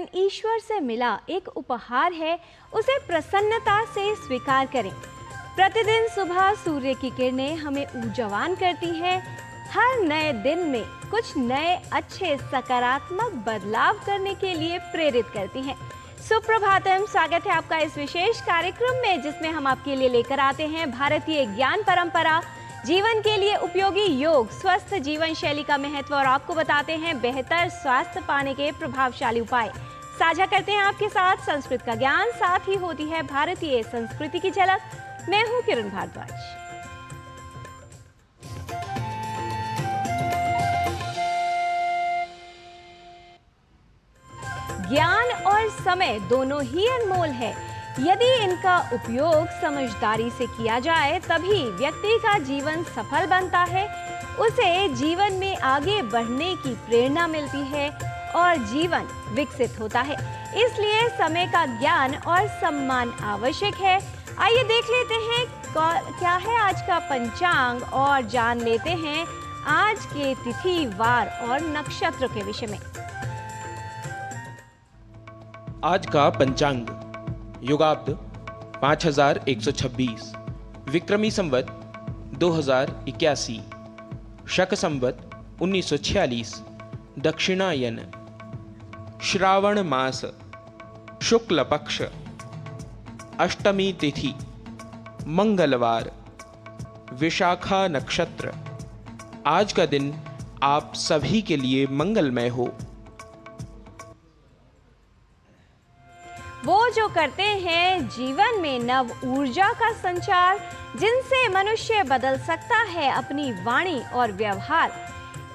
जीवन ईश्वर से मिला एक उपहार है, उसे प्रसन्नता से स्वीकार करें। प्रतिदिन सुबह सूर्य की किरणें हमें ऊर्जावान करती हैं, हर नए दिन में कुछ नए अच्छे सकारात्मक बदलाव करने के लिए प्रेरित करती हैं। सुप्रभातम, स्वागत है आपका इस विशेष कार्यक्रम में जिसमें हम आपके लिए लेकर आते हैं भारतीय ज्ञान परंपरा, जीवन के लिए उपयोगी योग, स्वस्थ जीवन शैली का महत्व और आपको बताते हैं बेहतर स्वास्थ्य पाने के प्रभावशाली उपाय। साझा करते हैं आपके साथ संस्कृत का ज्ञान, साथ ही होती है भारतीय संस्कृति की झलक। मैं हूं किरण भारद्वाज। ज्ञान और समय दोनों ही अनमोल है। यदि इनका उपयोग समझदारी से किया जाए तभी व्यक्ति का जीवन सफल बनता है, उसे जीवन में आगे बढ़ने की प्रेरणा मिलती है और जीवन विकसित होता है। इसलिए समय का ज्ञान और सम्मान आवश्यक है। आइए देख लेते हैं क्या है आज का पंचांग और जान लेते हैं आज के तिथि, वार और नक्षत्र के विषय में। आज का पंचांग युगाब्द 5126, विक्रमी संवत 2081, शक संवत 1946, दक्षिणायन, श्रावण मास, शुक्ल पक्ष, अष्टमी तिथि, मंगलवार, विशाखा नक्षत्र। आज का दिन आप सभी के लिए मंगलमय हो। वो जो करते हैं जीवन में नव ऊर्जा का संचार, जिनसे मनुष्य बदल सकता है अपनी वाणी और व्यवहार,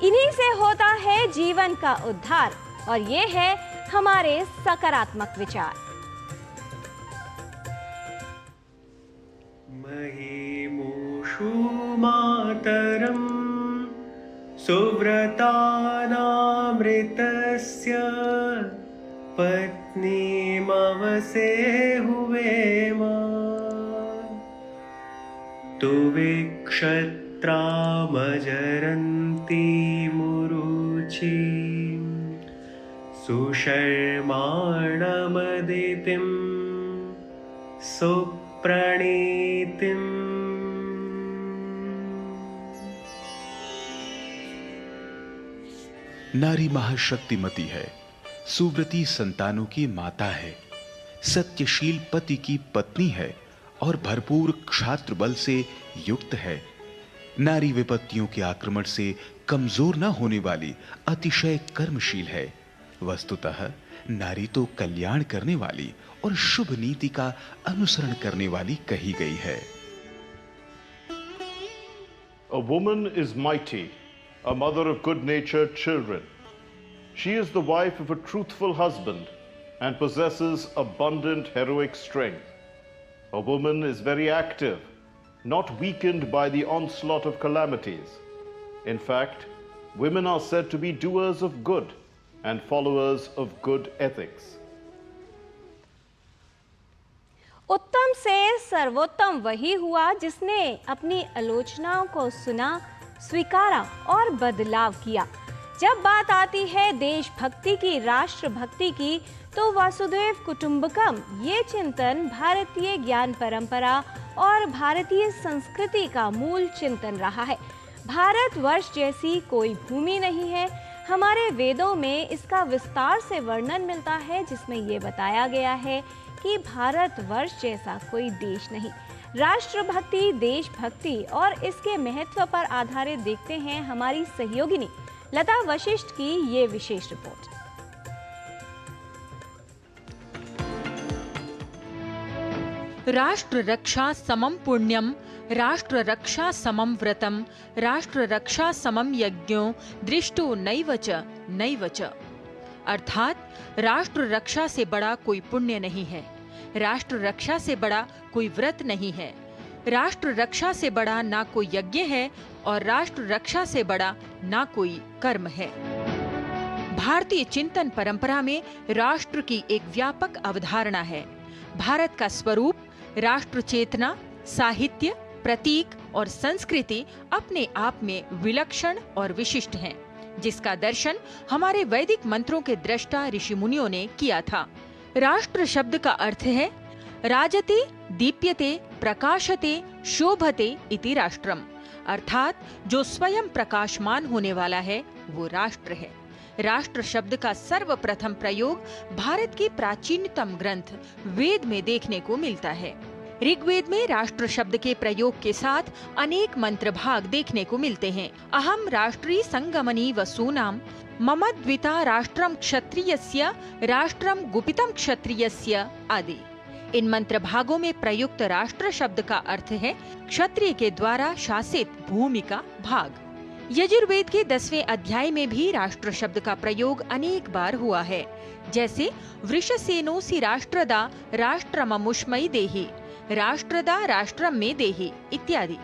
इन्हीं से होता है जीवन का उद्धार। और ये है हमारे सकारात्मक विचार। महिमूषु मातरम सुव्रतानामृतस्य पत्नी मवसे हुवेम तु विक्षत्रामजरन्ती मुरुचि सुशर्माणमदितिं सुप्रणीतिम्। नारी महाशक्तिमती है, सुव्रती संतानों की माता है, सत्यशील पति की पत्नी है और भरपूर क्षात्र बल से युक्त है। नारी विपत्तियों के आक्रमण से कमजोर न होने वाली अतिशय कर्मशील है। वस्तुतः नारी तो कल्याण करने वाली और शुभ नीति का अनुसरण करने वाली कही गई है। A woman is mighty, a mother of good-natured children. She is the wife of a truthful husband and possesses abundant heroic strength. A woman is very active, not weakened by the onslaught of calamities. In fact, women are said to be doers of good and followers of good ethics. उत्तम से सर्वोत्तम वही हुआ जिसने अपनी आलोचनाओं को सुना, स्वीकारा और बदलाव किया। जब बात आती है देशभक्ति की, राष्ट्रभक्ति की, तो वासुदेव कुटुंबकम ये चिंतन भारतीय ज्ञान परंपरा और भारतीय संस्कृति का मूल चिंतन रहा है। भारतवर्ष जैसी कोई भूमि नहीं है। हमारे वेदों में इसका विस्तार से वर्णन मिलता है, जिसमें ये बताया गया है कि भारतवर्ष जैसा कोई देश नहीं। राष्ट्रभक्ति, देशभक्ति और इसके महत्व पर आधारित देखते हैं हमारी सहयोगिनी लता वशिष्ठ की ये विशेष रिपोर्ट। राष्ट्र रक्षा समम पुण्यम, राष्ट्र रक्षा समम व्रतम, राष्ट्र रक्षा समम यज्ञो, दृष्टो नैव च। अर्थात राष्ट्र रक्षा से बड़ा कोई पुण्य नहीं है, राष्ट्र रक्षा से बड़ा कोई व्रत नहीं है, राष्ट्र रक्षा से बड़ा ना कोई यज्ञ है और राष्ट्र रक्षा से बड़ा ना कोई कर्म है। भारतीय चिंतन परंपरा में राष्ट्र की एक व्यापक अवधारणा है। भारत का स्वरूप, राष्ट्र चेतना, साहित्य, प्रतीक और संस्कृति अपने आप में विलक्षण और विशिष्ट हैं। जिसका दर्शन हमारे वैदिक मंत्रों के दृष्टा ऋषि मुनियों ने किया था। राष्ट्र शब्द का अर्थ है राजते, दीप्यते, प्रकाशते, शोभते इति राष्ट्रम, अर्थात जो स्वयं प्रकाशमान होने वाला है वो राष्ट्र है। राष्ट्र शब्द का सर्वप्रथम प्रयोग भारत के प्राचीनतम ग्रंथ वेद में देखने को मिलता है। ऋग्वेद में राष्ट्र शब्द के प्रयोग के साथ अनेक मंत्र भाग देखने को मिलते हैं। अहम राष्ट्री संगमनी वसूनाम, मम द्विता राष्ट्रम क्षत्रियस्य, राष्ट्रम गुपितम क्षत्रियस्य आदि। इन मंत्र भागों में प्रयुक्त राष्ट्र शब्द का अर्थ है क्षत्रिय के द्वारा शासित भूमि का भाग। यजुर्वेद के 10वें अध्याय में भी राष्ट्र शब्द का प्रयोग अनेक बार हुआ है, जैसे वृषसेनोसि राष्ट्रदा राष्ट्रममुष्मयि देहि, राष्ट्रदा राष्ट्रम में देहि इत्यादि।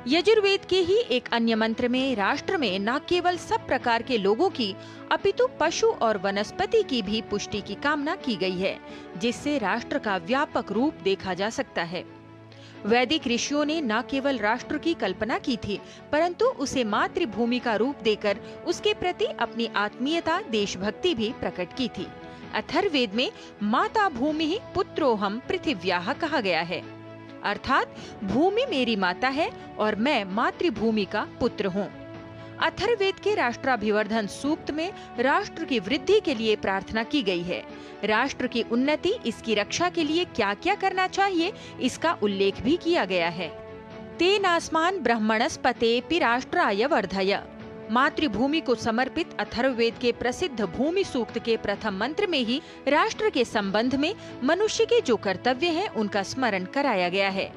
यजुर्वेद के ही एक अन्य मंत्र में राष्ट्र में न केवल सब प्रकार के लोगों की अपितु पशु और वनस्पति की भी पुष्टि की कामना की गई है, जिससे राष्ट्र का व्यापक रूप देखा जा सकता है। वैदिक ऋषियों ने न केवल राष्ट्र की कल्पना की थी, परंतु उसे मातृभूमि का रूप देकर उसके प्रति अपनी आत्मीयता, देशभक्ति भी प्रकट की थी। अथर्ववेद में माता भूमि पुत्रोहम पृथिव्याः कहा गया है, अर्थात भूमि मेरी माता है और मैं मातृभूमि का पुत्र हूँ। अथर्ववेद के राष्ट्राभिवर्धन सूक्त में राष्ट्र की वृद्धि के लिए प्रार्थना की गई है। राष्ट्र की उन्नति, इसकी रक्षा के लिए क्या क्या करना चाहिए, इसका उल्लेख भी किया गया है। तेनास्मान ब्रह्मणस्पते राष्ट्राय वर्धय। मातृभूमि को समर्पित अथर्ववेद के प्रसिद्ध भूमि सूक्त के प्रथम मंत्र में ही राष्ट्र के संबंध में मनुष्य के जो कर्तव्य हैं उनका स्मरण कराया गया है।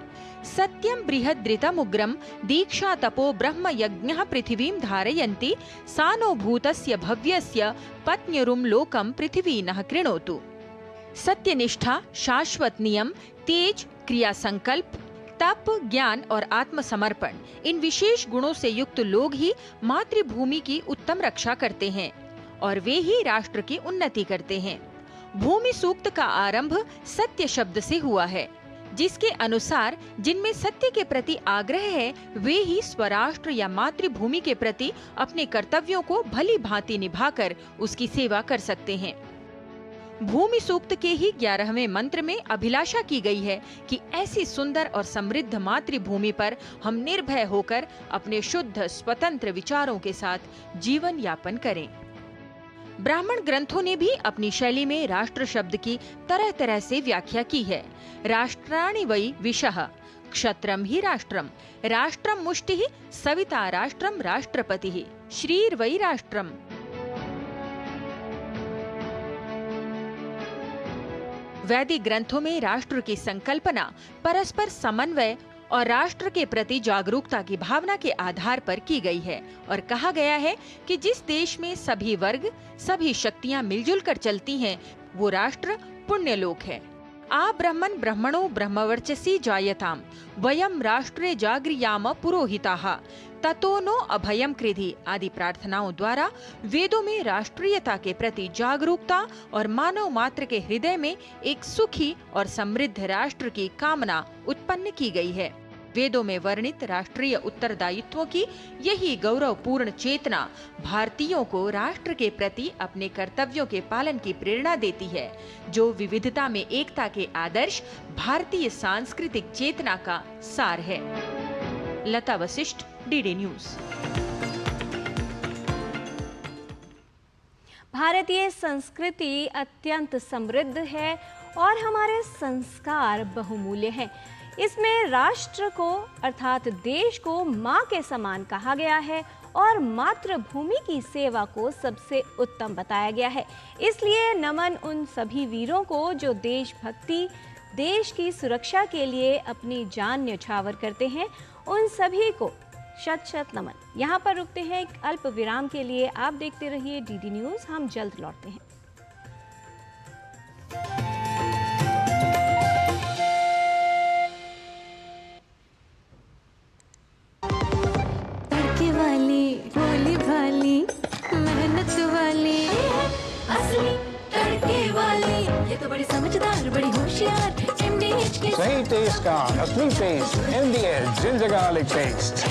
सत्यम बृहद्रितमुग्रम दीक्षा तपो ब्रह्म यज्ञः पृथिवीं धारयन्ति सानो भूतस्य भव्यस्य पत्न्यरुम लोकम पृथिवी नः कृणोतु। सत्यनिष्ठा, शाश्वत नियम, तेज, क्रिया संकल्प, तप, ज्ञान और आत्मसमर्पण, इन विशेष गुणों से युक्त लोग ही मातृभूमि की उत्तम रक्षा करते हैं और वे ही राष्ट्र की उन्नति करते हैं। भूमि सूक्त का आरंभ सत्य शब्द से हुआ है, जिसके अनुसार जिनमें सत्य के प्रति आग्रह है वे ही स्वराष्ट्र या मातृभूमि के प्रति अपने कर्तव्यों को भली भांति निभाकर उसकी सेवा कर सकते हैं। भूमि सूक्त के ही 11वें मंत्र में अभिलाषा की गई है कि ऐसी सुंदर और समृद्ध मातृभूमि पर हम निर्भय होकर अपने शुद्ध स्वतंत्र विचारों के साथ जीवन यापन करें। ब्राह्मण ग्रंथों ने भी अपनी शैली में राष्ट्र शब्द की तरह तरह से व्याख्या की है। राष्ट्राणि वै विशः, क्षत्रम ही राष्ट्रम, राष्ट्रम मुष्टिः, सविता राष्ट्रम राष्ट्रपतिः, श्रीर वै राष्ट्रम। वैदिक ग्रंथों में राष्ट्र की संकल्पना परस्पर समन्वय और राष्ट्र के प्रति जागरूकता की भावना के आधार पर की गई है और कहा गया है कि जिस देश में सभी वर्ग, सभी शक्तियां मिलजुल कर चलती हैं, वो राष्ट्र पुण्यलोक है। आ ब्रह्मन् ब्रह्मणो ब्रह्मवर्चसी जायताम, वयम राष्ट्रे जागृयाम पुरोहिताः, ततो नो अभयम कृधि आदि प्रार्थनाओं द्वारा वेदों में राष्ट्रीयता के प्रति जागरूकता और मानव मात्र के हृदय में एक सुखी और समृद्ध राष्ट्र की कामना उत्पन्न की गई है। वेदों में वर्णित राष्ट्रीय उत्तरदायित्वों की यही गौरवपूर्ण चेतना भारतीयों को राष्ट्र के प्रति अपने कर्तव्यों के पालन की प्रेरणा देती है, जो विविधता में एकता के आदर्श भारतीय सांस्कृतिक चेतना का सार है। लता वशिष्ठ, डीडी न्यूज। भारतीय संस्कृति अत्यंत समृद्ध है और हमारे संस्कार बहुमूल्य हैं। इसमें राष्ट्र को अर्थात देश को माँ के समान कहा गया है और मातृभूमि की सेवा को सबसे उत्तम बताया गया है। इसलिए नमन उन सभी वीरों को जो देशभक्ति, देश की सुरक्षा के लिए अपनी जान न्यौछावर करते हैं, उन सभी को शत शत नमन। यहाँ पर रुकते हैं एक अल्प विराम के लिए। आप देखते रहिए डीडी न्यूज, हम जल्द लौटते हैं। तड़के वाली, भोली भाली, मेहनत वाली, असली तड़के वाली, ये तो बड़ी समझदार, बड़ी होशियार। MDH के सही टेस्ट का असली taste, MDH ginger garlic paste.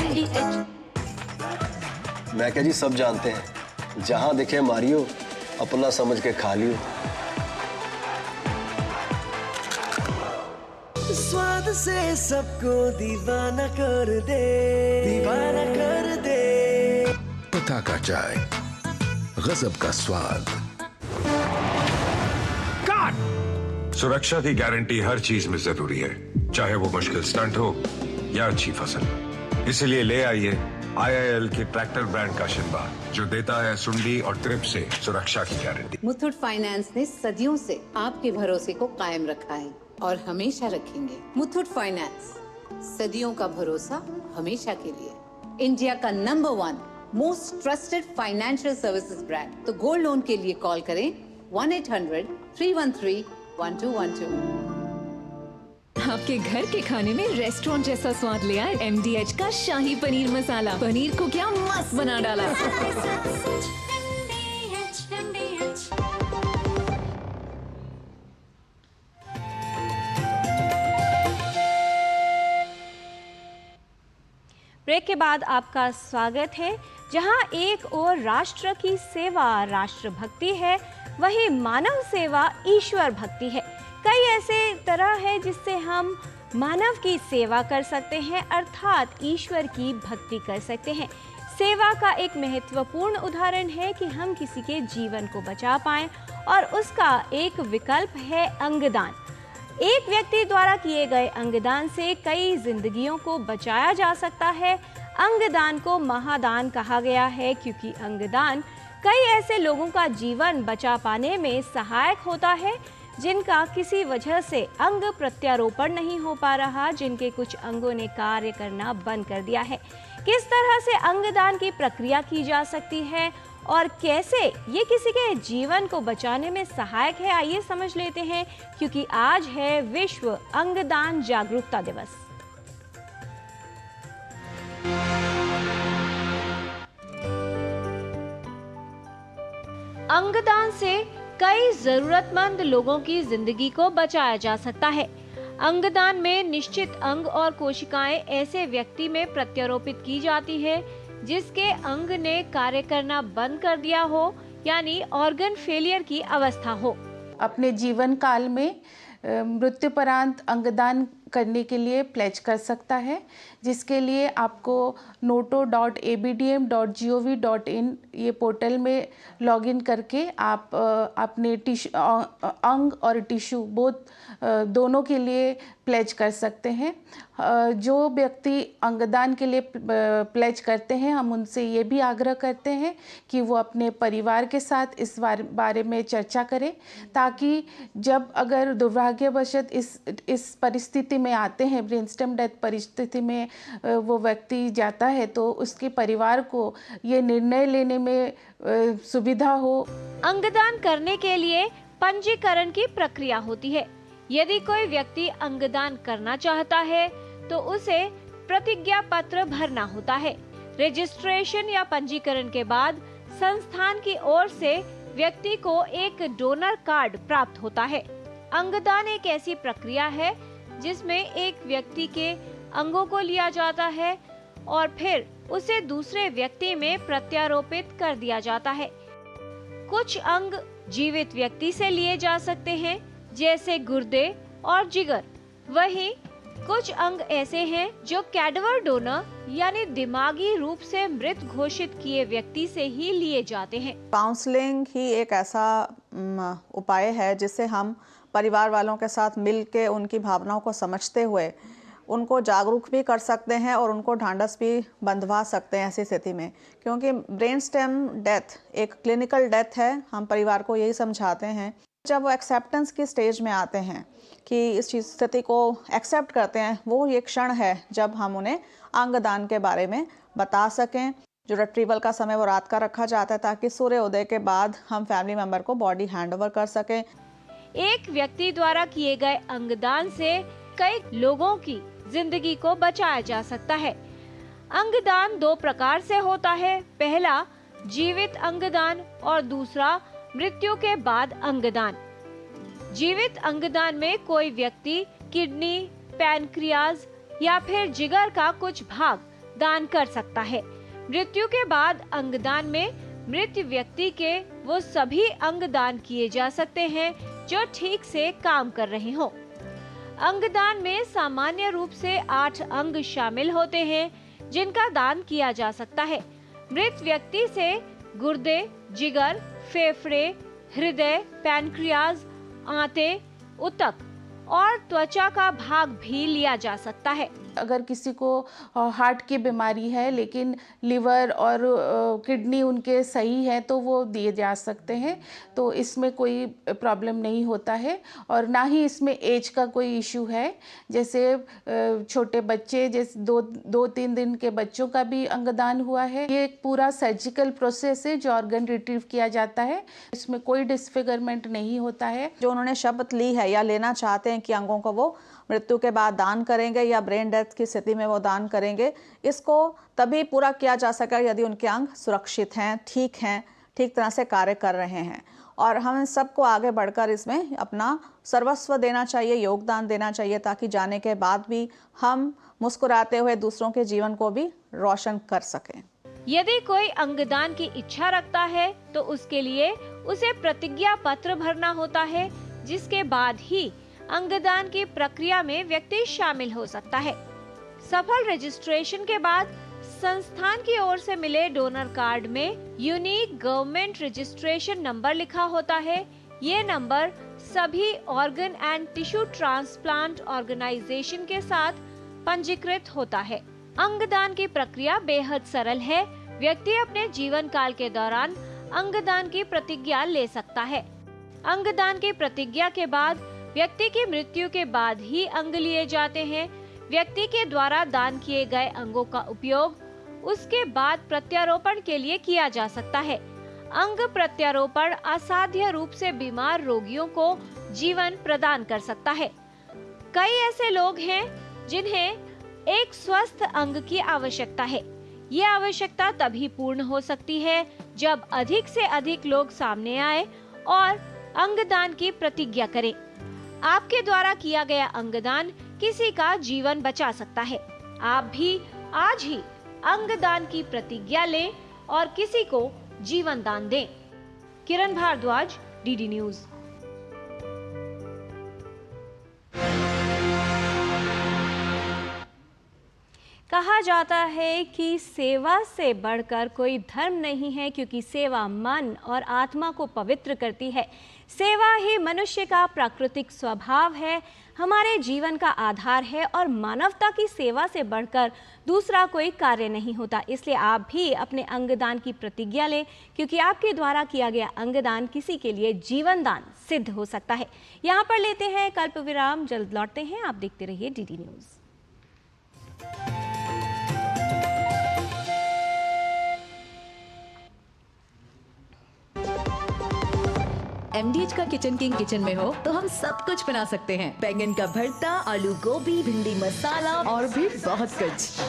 मैं क्या जी सब जानते हैं, जहां दिखे मारियो, अपना समझ के खा लियो। स्वाद से सबको दीवाना कर दे, दीवाना कर दे। पताका चाय, गजब का स्वाद। सुरक्षा की गारंटी हर चीज में जरूरी है, चाहे वो मुश्किल स्टंट हो या अच्छी फसल। इसलिए ले आइए IIL के ट्रैक्टर ब्रांड का शिनबा, जो देता है सुंडी और ट्रिप से सुरक्षा की गारंटी। मुथूट फाइनेंस ने सदियों से आपके भरोसे को कायम रखा है और हमेशा रखेंगे। मुथूट फाइनेंस, सदियों का भरोसा हमेशा के लिए। इंडिया का number 1 most trusted financial services brand. तो गोल्ड लोन के लिए कॉल करें 1-800-313-1212। आपके घर के खाने में रेस्टोरेंट जैसा स्वाद ले आए MDH का शाही पनीर मसाला। पनीर को क्या मस्त बना डाला। ब्रेक के बाद आपका स्वागत है। जहां एक ओर राष्ट्र की सेवा राष्ट्रभक्ति है, वहीं मानव सेवा ईश्वर भक्ति है। कई ऐसे तरह है जिससे हम मानव की सेवा कर सकते हैं, अर्थात ईश्वर की भक्ति कर सकते हैं। सेवा का एक महत्वपूर्ण उदाहरण है कि हम किसी के जीवन को बचा पाएं, और उसका एक विकल्प है अंगदान। एक व्यक्ति द्वारा किए गए अंगदान से कई जिंदगियों को बचाया जा सकता है। अंगदान को महादान कहा गया है क्योंकि अंगदान कई ऐसे लोगों का जीवन बचा पाने में सहायक होता है जिनका किसी वजह से अंग प्रत्यारोपण नहीं हो पा रहा, जिनके कुछ अंगों ने कार्य करना बंद कर दिया है। किस तरह से अंगदान की प्रक्रिया की जा सकती है और कैसे ये किसी के जीवन को बचाने में सहायक है, आइए समझ लेते हैं, क्योंकि आज है विश्व अंगदान जागरूकता दिवस। अंगदान से कई जरूरतमंद लोगों की जिंदगी को बचाया जा सकता है। अंगदान में निश्चित अंग और कोशिकाएं ऐसे व्यक्ति में प्रत्यारोपित की जाती है जिसके अंग ने कार्य करना बंद कर दिया हो, यानी ऑर्गन फेलियर की अवस्था हो। अपने जीवन काल में मृत्युपरांत अंगदान करने के लिए प्लेज कर सकता है, जिसके लिए आपको noto.abdm.gov.in ये पोर्टल में लॉगिन करके आप अपने अंग और टिश्यू दोनों के लिए प्लेज कर सकते हैं। जो व्यक्ति अंगदान के लिए प्लेज करते हैं, हम उनसे ये भी आग्रह करते हैं कि वो अपने परिवार के साथ इस बारे में चर्चा करें, ताकि जब अगर दुर्भाग्यवशत इस परिस्थिति में आते हैं, ब्रेनस्टेम डेथ परिस्थिति में वो व्यक्ति जाता है, तो उसके परिवार को ये निर्णय लेने में सुविधा हो। अंगदान करने के लिए पंजीकरण की प्रक्रिया होती है। यदि कोई व्यक्ति अंगदान करना चाहता है तो उसे प्रतिज्ञा पत्र भरना होता है। रजिस्ट्रेशन या पंजीकरण के बाद संस्थान की ओर से व्यक्ति को एक डोनर कार्ड प्राप्त होता है। अंगदान एक ऐसी प्रक्रिया है जिसमें एक व्यक्ति के अंगों को लिया जाता है और फिर उसे दूसरे व्यक्ति में प्रत्यारोपित कर दिया जाता है। कुछ अंग जीवित व्यक्ति से लिए जा सकते हैं, जैसे गुर्दे और जिगर। वहीं कुछ अंग ऐसे हैं जो कैडवर डोनर यानी दिमागी रूप से मृत घोषित किए व्यक्ति से ही लिए जाते हैं। काउंसलिंग ही एक ऐसा उपाय है जिससे हम परिवार वालों के साथ मिल के उनकी भावनाओं को समझते हुए उनको जागरूक भी कर सकते हैं और उनको ढांढस भी बंधवा सकते हैं ऐसी स्थिति में, क्योंकि ब्रेन स्टेम डेथ एक क्लिनिकल डेथ है। हम परिवार को यही समझाते हैं, जब वो एक्सेप्टेंस की स्टेज में आते हैं कि इस चीज़ स्थिति को एक्सेप्ट करते हैं, वो ये क्षण है जब हम उन्हें अंगदान के बारे में बता सकें। जो रिट्रीवल का समय वो रात का रखा जाता है ताकि सूर्योदय के बाद हम फैमिली मेम्बर को बॉडी हैंड ओवर कर सकें। एक व्यक्ति द्वारा किए गए अंगदान से कई लोगों की जिंदगी को बचाया जा सकता है। अंगदान दो प्रकार से होता है, पहला जीवित अंगदान और दूसरा मृत्यु के बाद अंगदान। जीवित अंगदान में कोई व्यक्ति किडनी, पैनक्रियाज या फिर जिगर का कुछ भाग दान कर सकता है। मृत्यु के बाद अंगदान में मृत व्यक्ति के वो सभी अंग दान किए जा सकते हैं जो ठीक से काम कर रहे हों। अंगदान में सामान्य रूप से 8 अंग शामिल होते हैं जिनका दान किया जा सकता है। मृत व्यक्ति से गुर्दे, जिगर, फेफड़े, हृदय, पैनक्रियाज, आंतें, ऊतक और त्वचा का भाग भी लिया जा सकता है। अगर किसी को हार्ट की बीमारी है लेकिन लिवर और किडनी उनके सही है तो वो दिए जा सकते हैं, तो इसमें कोई प्रॉब्लम नहीं होता है। और ना ही इसमें एज का कोई इशू है। जैसे छोटे बच्चे, जैसे 2-3 दिन के बच्चों का भी अंगदान हुआ है। ये एक पूरा सर्जिकल प्रोसेस है जो ऑर्गन रिट्रीव किया जाता है। इसमें कोई डिसफिगरमेंट नहीं होता है। जो उन्होंने शपथ ली है या लेना चाहते हैं कि अंगों को वो मृत्यु के बाद दान करेंगे या ब्रेन डेथ की स्थिति में वो दान करेंगे, इसको तभी पूरा किया जा सकेगा यदि उनके अंग सुरक्षित हैं, ठीक तरह से कार्य कर रहे हैं। और हम सबको आगे बढ़कर इसमें अपना सर्वस्व देना चाहिए, योगदान देना चाहिए, ताकि जाने के बाद भी हम मुस्कुराते हुए दूसरों के जीवन को भी रोशन कर सकें। यदि कोई अंगदान की इच्छा रखता है तो उसके लिए उसे प्रतिज्ञा पत्र भरना होता है, जिसके बाद ही अंगदान की प्रक्रिया में व्यक्ति शामिल हो सकता है। सफल रजिस्ट्रेशन के बाद संस्थान की ओर से मिले डोनर कार्ड में यूनिक गवर्नमेंट रजिस्ट्रेशन नंबर लिखा होता है। ये नंबर सभी organ and tissue transplant organisation के साथ पंजीकृत होता है। अंगदान की प्रक्रिया बेहद सरल है। व्यक्ति अपने जीवन काल के दौरान अंगदान की प्रतिज्ञा ले सकता है। अंगदान की प्रतिज्ञा के बाद व्यक्ति की मृत्यु के बाद ही अंग लिए जाते हैं। व्यक्ति के द्वारा दान किए गए अंगों का उपयोग उसके बाद प्रत्यारोपण के लिए किया जा सकता है। अंग प्रत्यारोपण असाध्य रूप से बीमार रोगियों को जीवन प्रदान कर सकता है। कई ऐसे लोग हैं जिन्हें एक स्वस्थ अंग की आवश्यकता है। ये आवश्यकता तभी पूर्ण हो सकती है जब अधिक से अधिक लोग सामने आए और अंगदान की प्रतिज्ञा करें। आपके द्वारा किया गया अंगदान किसी का जीवन बचा सकता है। आप भी आज ही अंगदान की प्रतिज्ञा लें और किसी को जीवन दान दें। किरण भारद्वाज, डीडी न्यूज। कहा जाता है कि सेवा से बढ़कर कोई धर्म नहीं है, क्योंकि सेवा मन और आत्मा को पवित्र करती है। सेवा ही मनुष्य का प्राकृतिक स्वभाव है, हमारे जीवन का आधार है और मानवता की सेवा से बढ़कर दूसरा कोई कार्य नहीं होता। इसलिए आप भी अपने अंगदान की प्रतिज्ञा लें, क्योंकि आपके द्वारा किया गया अंगदान किसी के लिए जीवन दान सिद्ध हो सकता है। यहाँ पर लेते हैं कल्प विराम, जल्द लौटते हैं। आप देखते रहिए डीडी न्यूज। MDH का किचन किंग किचन में हो तो हम सब कुछ बना सकते हैं। बैंगन का भरता, आलू गोभी, भिंडी मसाला और भी बहुत कुछ।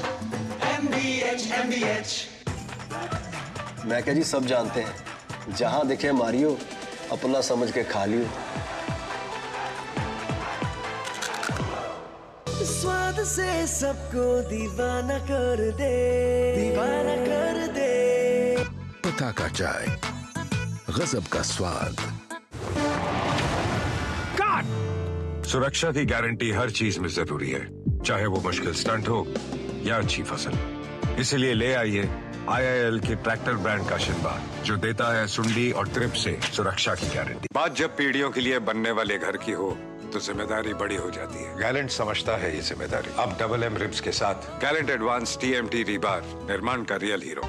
MDH मैं क्या जी सब जानते हैं, जहाँ दिखे मारियो, अपना समझ के खा लियो। स्वाद से सबको दीवाना कर दे, दीवाना कर दे। पता का चाय, गजब का स्वाद। सुरक्षा की गारंटी हर चीज में जरूरी है, चाहे वो मुश्किल स्टंट हो या अच्छी फसल। इसलिए ले आइए IIL के ट्रैक्टर ब्रांड का शिनबा, जो देता है सुंडी और ट्रिप से सुरक्षा की गारंटी। बात जब पीढ़ियों के लिए बनने वाले घर की हो तो जिम्मेदारी बड़ी हो जाती है। गैलेंट समझता है ये जिम्मेदारी। अब MM रिब्स के साथ गैलेंट एडवांस TMT रीबार, निर्माण का रियल हीरो।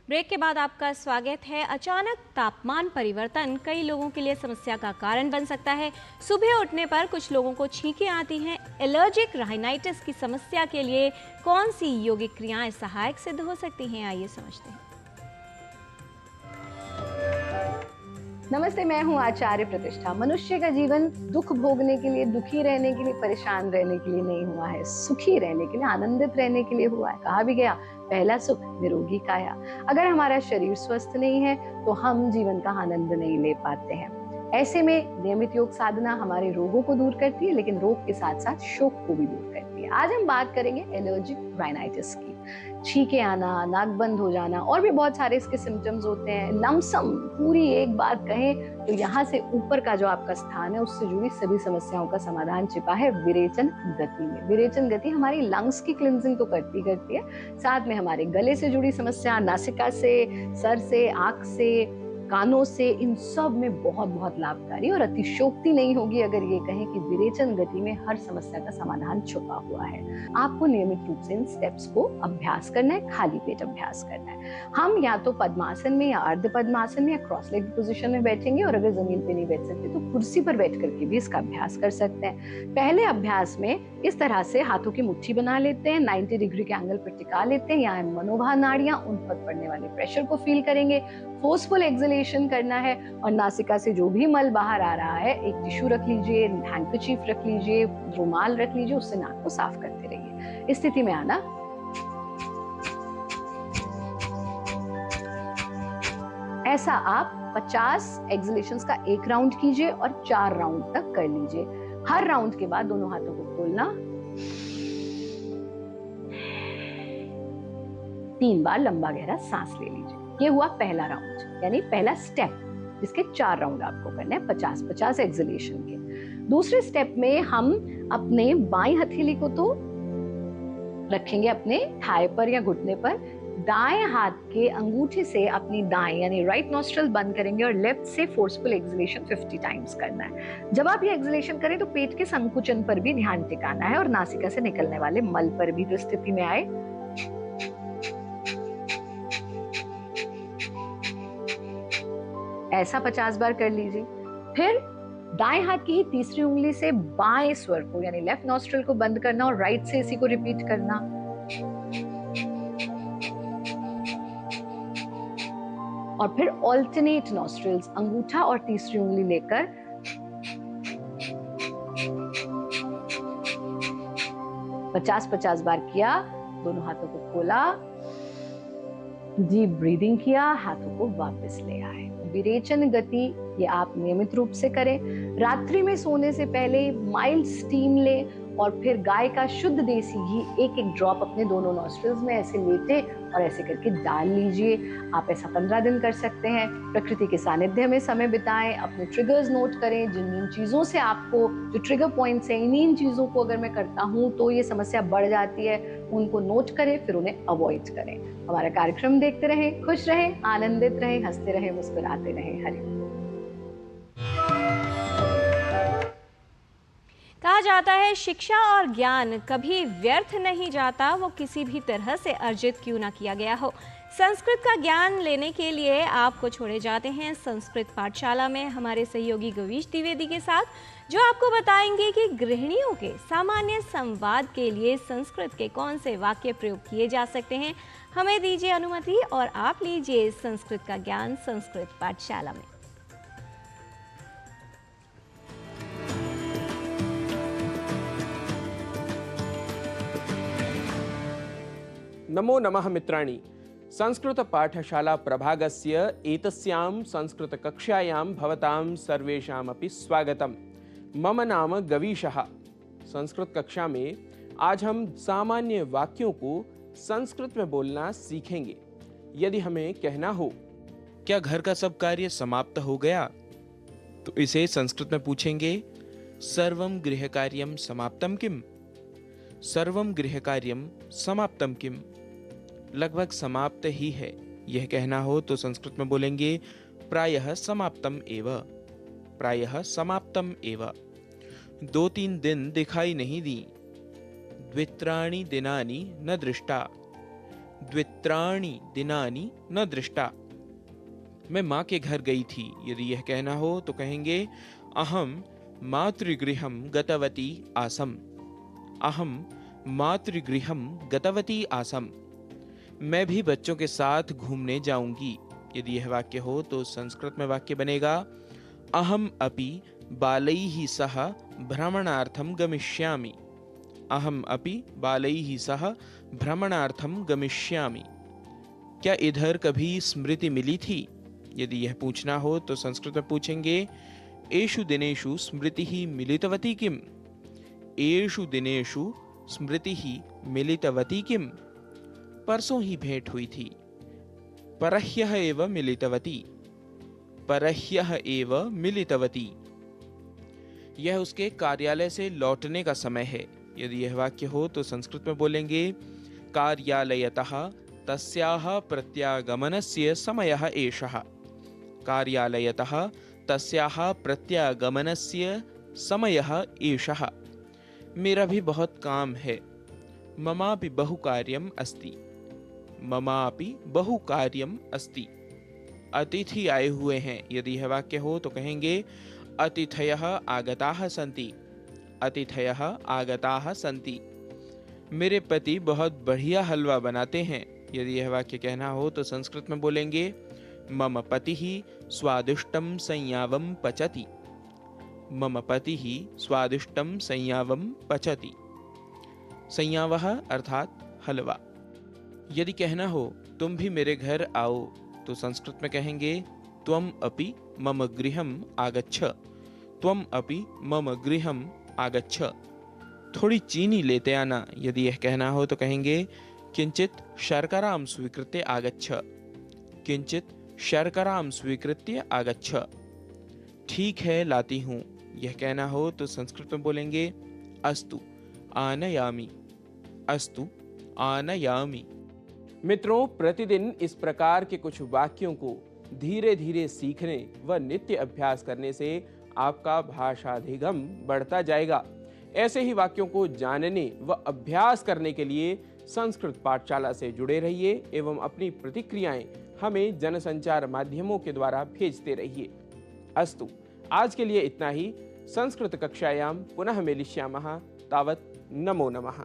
ब्रेक के बाद आपका स्वागत है। अचानक तापमान परिवर्तन कई लोगों के लिए समस्या का कारण बन सकता है। सुबह उठने पर कुछ लोगों को छींकें आती हैं। एलर्जिक राइनाइटिस की समस्या के लिए कौन सी योगिक क्रियाएं सहायक सिद्ध हो सकती हैं, आइए समझते हैं। नमस्ते, मैं हूँ आचार्य प्रतिष्ठा। मनुष्य का जीवन दुख भोगने के लिए, दुखी रहने के लिए, परेशान रहने के लिए नहीं हुआ है, सुखी रहने के लिए, आनंदित रहने के लिए हुआ है। कहा भी गया, पहला सुख निरोगी काया। अगर हमारा शरीर स्वस्थ नहीं है तो हम जीवन का आनंद नहीं ले पाते हैं। ऐसे में नियमित योग साधना हमारे रोगों को दूर करती है, लेकिन रोग के साथ साथ शोक को भी दूर करती है। आज हम बात करेंगे एलर्जिक राइनाइटिस की। छींके आना, नाक बंद हो जाना और भी बहुत सारे इसके सिम्टम्स होते हैं। लमसम पूरी एक बात कहें तो यहाँ से ऊपर का जो आपका स्थान है उससे जुड़ी सभी समस्याओं का समाधान छिपा है विरेचन गति में। विरेचन गति हमारी लंग्स की क्लिनजिंग तो करती है, साथ में हमारे गले से जुड़ी समस्या, नासिका से, सर से, आंख से, कानों से, इन सब में बहुत बहुत लाभकारी और अतिशयोक्ति नहीं होगी अगर ये कहें कि विरेचन गति में हर समस्या का समाधान छुपा हुआ है। आपको नियमित रूप से इन स्टेप्स को अभ्यास करना है, खाली पेट अभ्यास करना है। हम या तो पद्मासन में या अर्ध पद्मासन में या क्रॉस लेग पोजीशन में बैठेंगे और अगर जमीन पे नहीं बैठ सकते तो कुर्सी पर बैठ करके भी इसका अभ्यास कर सकते हैं। पहले अभ्यास में इस तरह से हाथों की मुट्ठी बना लेते हैं, 90 डिग्री के एंगल पर टिका लेते हैं। यहाँ मनोभाव नाड़ियां, उन पर पड़ने वाले प्रेशर को फील करेंगे। फोर्सफुल एक्सलेशन करना है और नासिका से जो भी मल बाहर आ रहा है एक टिश्यू रख लीजिए, हैंकरचीफ रख लीजिए, रुमाल रख लीजिए, उससे नाक को साफ करते रहिए। इस स्थिति में आना। ऐसा आप 50 एक्सलेशंस का एक राउंड कीजिए और 4 राउंड तक कर लीजिए। हर राउंड के बाद दोनों हाथों को खोलना, 3 बार लंबा गहरा सांस ले लीजिए। ये हुआ पहला राउंड, यानी पहला स्टेप, जिसके 4 राउंड आपको करने हैं 50-50 एक्सलेशन के। दूसरे स्टेप में हम अपने बाईं हथेली को तो रखेंगे अपने थाई पर या घुटने पर, दाएं हाथ के अंगूठे से अपनी दाएं यानी राइट नॉस्ट्रल बंद करेंगे और लेफ्ट से फोर्सफुल एक्सलेशन 50 टाइम्स करना है। जब आप ये एक्सलेशन करें तो पेट के संकुचन पर भी ध्यान टिकाना है और नासिका से निकलने वाले मल पर भी। तो स्थिति में आए, ऐसा 50 बार कर लीजिए। फिर दाएं हाथ की ही तीसरी उंगली से बाएं स्वर को यानी लेफ्ट नॉस्ट्रल को बंद करना और राइट से इसी को रिपीट करना। और फिर ऑल्टरनेट नॉस्ट्रल्स, अंगूठा और तीसरी उंगली लेकर 50-50 बार किया। दोनों हाथों को खोला, डीप ब्रीदिंग किया, हाथों को वापस ले आए। विरेचन गति ये आप नियमित रूप से करें। रात्रि में सोने से पहले माइल्ड स्टीम लें और फिर गाय का शुद्ध देसी घी एक ड्रॉप अपने दोनों नॉस्ट्रल्स में ऐसे लेटे और ऐसे करके डाल लीजिए। आप ऐसा 15 दिन कर सकते हैं। प्रकृति के सानिध्य में समय बिताएं, अपने ट्रिगर्स नोट करें, जिन चीज़ों से आपको जो ट्रिगर पॉइंट्स हैं, इन चीज़ों को अगर मैं करता हूँ तो ये समस्या बढ़ जाती है, उनको नोट करें, फिर उन्हें अवॉइड करें। हमारा कार्यक्रम देखते रहें, खुश रहें, आनंदित रहें, हंसते रहें, मुस्कुराते रहें। हरि। कहा जाता है शिक्षा और ज्ञान कभी व्यर्थ नहीं जाता, वो किसी भी तरह से अर्जित क्यों ना किया गया हो। संस्कृत का ज्ञान लेने के लिए आपको छोड़े जाते हैं संस्कृत पाठशाला में हमारे सहयोगी गवीश द्विवेदी के साथ, जो आपको बताएंगे कि गृहिणियों के सामान्य संवाद के लिए संस्कृत के कौन से वाक्य प्रयोग किए जा सकते हैं। हमें दीजिए अनुमति और आप लीजिए संस्कृत का ज्ञान संस्कृत पाठशाला में। नमो नमः मित्राणि। संस्कृत पाठशाला प्रभागस्य एतस्यां संस्कृत कक्षायां भवतां सर्वेषामपि स्वागतम्। मम नाम गवीशः। संस्कृत कक्षा में आज हम सामान्य वाक्यों को संस्कृत में बोलना सीखेंगे। यदि हमें कहना हो क्या घर का सब कार्य समाप्त हो गया, तो इसे संस्कृत में पूछेंगे सर्वं गृहकार्यं समाप्तं किम। सर्वं गृहकार्यं समाप्तं किम, लगभग समाप्त ही है। यह कहना हो तो संस्कृत में बोलेंगे प्रायः समाप्तम एव। प्रायः समाप्तम एव। 2-3 दिन दिखाई नहीं दी। द्वित्राणि दिनानि न दृष्टा। द्वित्राणि दिनानि न दृष्टा। मैं माँ के घर गई थी। यदि यह कहना हो तो कहेंगे अहम मातृगृहं गतवती आसम। अहम मातृगृहं गतवती आसम। मैं भी बच्चों के साथ घूमने जाऊंगी। यदि यह वाक्य हो तो संस्कृत में वाक्य बनेगा अहम अपि बालैः सह भ्रमणार्थं गमिष्यामि। अहम अपि बालैः सह भ्रमणार्थं गमिष्यामि। क्या इधर कभी स्मृति मिली थी? यदि यह पूछना हो तो संस्कृत में पूछेंगे एषु दिनेषु स्मृतिः मिलितवती किम्? एषु दिनेषु स्मृतिः मिलितवती किम्? परसों ही भेंट हुई थी। परह्यः एव मिलितवती। परह्यः एव मिलितवती। यह उसके कार्यालय से लौटने का समय है। यदि यह वाक्य हो तो संस्कृत में बोलेंगे कार्यालयतः तस्याः प्रत्यागमनस्य समयः एषः। कार्यालयतः तस्याः प्रत्यागमनस्य समयः एषः। मेरा भी बहुत काम है। ममापि बहु कार्यम् अस्ति। ममापि बहु कार्यम् अस्ति। अतिथि आए हुए हैं। यदि यह वाक्य हो तो कहेंगे अतिथयः आगताः सन्ति। अतिथयः आगताः सन्ति। मेरे पति बहुत बढ़िया हलवा बनाते हैं। यदि यह वाक्य कहना हो तो संस्कृत में बोलेंगे मम पतिः स्वादिष्टं संयावं पचति। मम पतिः स्वादिष्टं संयावं पचति। संयावः अर्थात हलवा। यदि कहना हो तुम भी मेरे घर आओ तो संस्कृत में कहेंगे त्वम अपि मम गृहम् आगच्छ। त्वम अपि मम गृहम् आगच्छ। थोड़ी चीनी लेते आना। यदि यह कहना हो तो कहेंगे किंचित शर्करां स्वीकृत्य आगच्छ। किंचित शर्करां स्वीकृत्य आगच्छ। ठीक है लाती हूँ। यह कहना हो तो संस्कृत में बोलेंगे अस्तु आनयामि। अस्तु आनयामि। मित्रों, प्रतिदिन इस प्रकार के कुछ वाक्यों को धीरे धीरे सीखने व नित्य अभ्यास करने से आपका भाषाधिगम बढ़ता जाएगा। ऐसे ही वाक्यों को जानने व अभ्यास करने के लिए संस्कृत पाठशाला से जुड़े रहिए एवं अपनी प्रतिक्रियाएं हमें जनसंचार माध्यमों के द्वारा भेजते रहिए। अस्तु, आज के लिए इतना ही। संस्कृत कक्षायां पुनः मिलिष्यामः। तावत् नमो नमः।